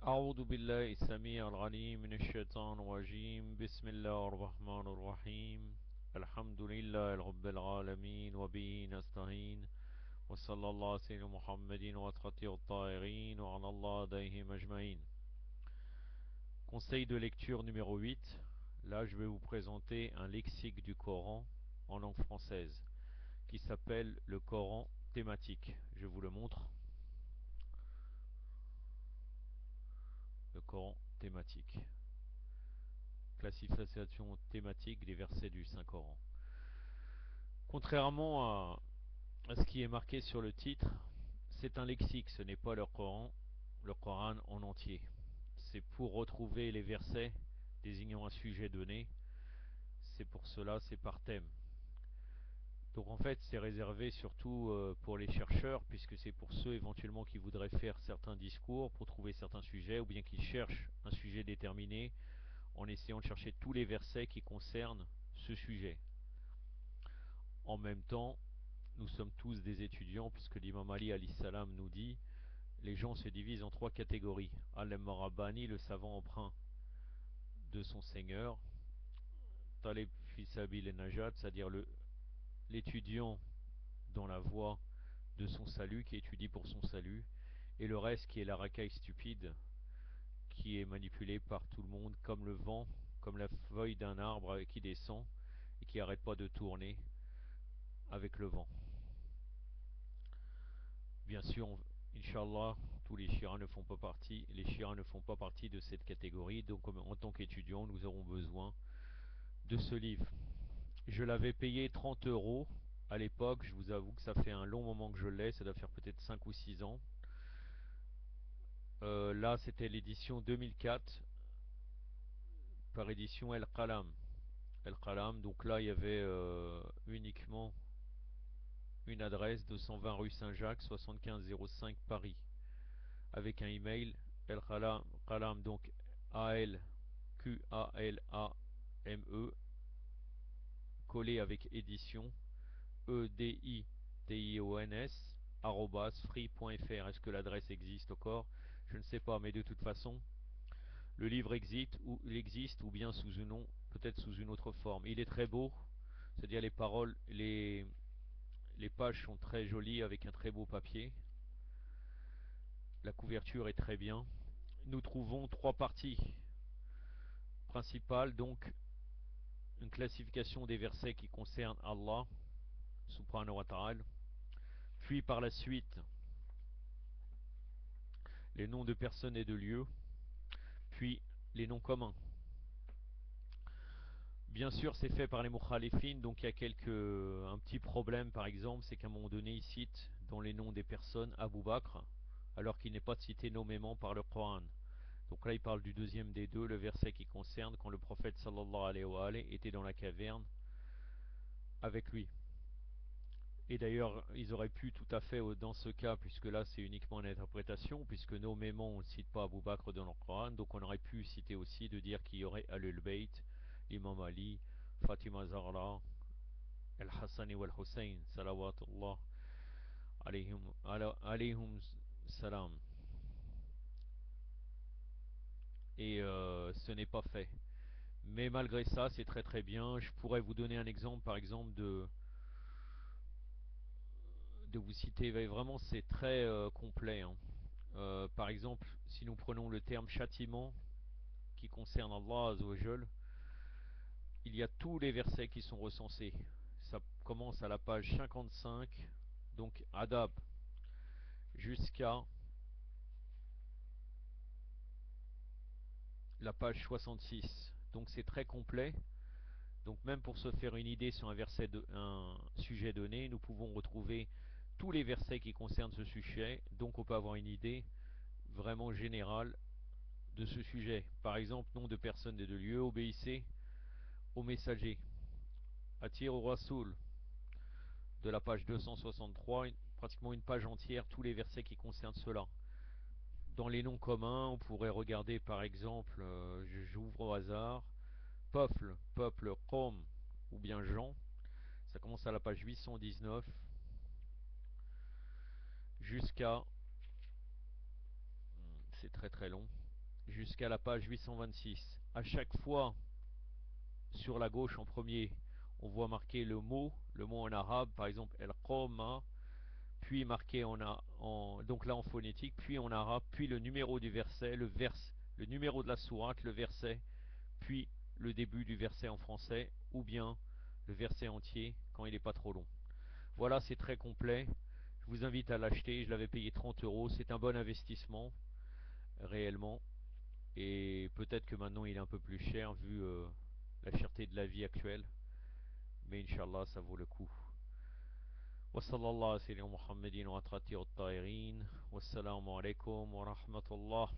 أعوذ بالله السميع العليم من الشيطان الرجيم بسم الله الرحمن الرحيم الحمد لله رب العالمين وبه نستعين وصلى الله على سيدنا محمد وخاتم الطاهرين وعلى الله عليهم أجمعين. Conseil de lecture numéro 8. Là je vais vous présenter un lexique du Coran en langue française qui s'appelle le Coran thématique. Je vous le montre. Le Coran thématique. Classification thématique des versets du Saint-Coran. Contrairement à ce qui est marqué sur le titre, c'est un lexique, ce n'est pas le Coran en entier. C'est pour retrouver les versets désignant un sujet donné. C'est pour cela, c'est par thème. Donc en fait, c'est réservé surtout pour les chercheurs, puisque c'est pour ceux éventuellement qui voudraient faire certains discours pour trouver certains sujets, ou bien qui cherchent un sujet déterminé en essayant de chercher tous les versets qui concernent ce sujet. En même temps, nous sommes tous des étudiants, puisque l'imam Ali alayhi salam nous dit les gens se divisent en trois catégories. Al Rabbani, le savant emprunt de son Seigneur, Talib fi sabil et Najat, c'est-à-dire l'étudiant dans la voie de son salut, qui étudie pour son salut, et le reste qui est la racaille stupide, qui est manipulé par tout le monde, comme le vent, comme la feuille d'un arbre qui descend et qui n'arrête pas de tourner avec le vent. Bien sûr, Inch'Allah, tous les chiites ne font pas partie, de cette catégorie, donc en tant qu'étudiant, nous aurons besoin de ce livre. Je l'avais payé 30 euros à l'époque, je vous avoue que ça fait un long moment que je l'ai, ça doit faire peut-être 5 ou 6 ans. Là, c'était l'édition 2004 par édition El Qalam. El Qalam, donc là, il y avait uniquement une adresse, 220 rue Saint-Jacques, 7505 Paris, avec un email El Qalam, donc ALQALAME, collé avec édition EDITIONS @free.fr. Est-ce que l'adresse existe encore? Je ne sais pas, mais de toute façon, le livre existe ou bien sous un nom, peut-être sous une autre forme. Il est très beau, c'est-à-dire les paroles, les pages sont très jolies avec un très beau papier. La couverture est très bien. Nous trouvons trois parties principales, donc une classification des versets qui concernent Allah subhanahu wa ta'ala, puis par la suite les noms de personnes et de lieux, puis les noms communs. Bien sûr, c'est fait par les mukhalifin, donc il y a un petit problème par exemple, c'est qu'à un moment donné, ils citent dans les noms des personnes Abu Bakr, alors qu'il n'est pas cité nommément par le Coran. Donc là, il parle du deuxième des deux, le verset qui concerne quand le prophète sallallahu alayhi wa alayhi était dans la caverne avec lui. Et d'ailleurs, ils auraient pu tout à fait, dans ce cas, puisque là c'est uniquement une interprétation, puisque nommément on ne cite pas Abu Bakr dans le Coran, donc on aurait pu citer aussi de dire qu'il y aurait Ahlul Bayt, l'imam Ali, Fatima Zahra, Al-Hassan wal Hussein, salawatullah alayhum salam. Et ce n'est pas fait. Mais malgré ça, c'est très très bien. Je pourrais vous donner un exemple, par exemple, de vous citer. Vraiment, c'est très complet, hein. Par exemple, si nous prenons le terme châtiment qui concerne Allah Azzawajal, il y a tous les versets qui sont recensés. Ça commence à la page 55, donc Adab, jusqu'à la page 66. Donc c'est très complet. Donc même pour se faire une idée sur un sujet donné, nous pouvons retrouver tous les versets qui concernent ce sujet. Donc on peut avoir une idée vraiment générale de ce sujet. Par exemple, nom de personne et de lieu, obéissez au messager. Attire au Rasoul, de la page 263, pratiquement une page entière, tous les versets qui concernent cela. Dans les noms communs, on pourrait regarder par exemple, j'ouvre au hasard, peuple, Qom, ou bien Jean. Ça commence à la page 819 jusqu'à... C'est très très long. jusqu'à la page 826. À chaque fois, sur la gauche en premier, on voit marqué le mot en arabe, par exemple El-Qawma, puis marqué donc là en phonétique, puis en arabe, puis le numéro du verset, le numéro de la sourate, le verset, puis le début du verset en français, ou bien le verset entier quand il n'est pas trop long. Voilà, c'est très complet. Je vous invite à l'acheter. Je l'avais payé 30 euros. C'est un bon investissement, réellement. Et peut-être que maintenant il est un peu plus cher vu la cherté de la vie actuelle. Mais Inch'Allah, ça vaut le coup. وصلى الله على سيدنا محمد وعلى الطاهرين والسلام عليكم ورحمة الله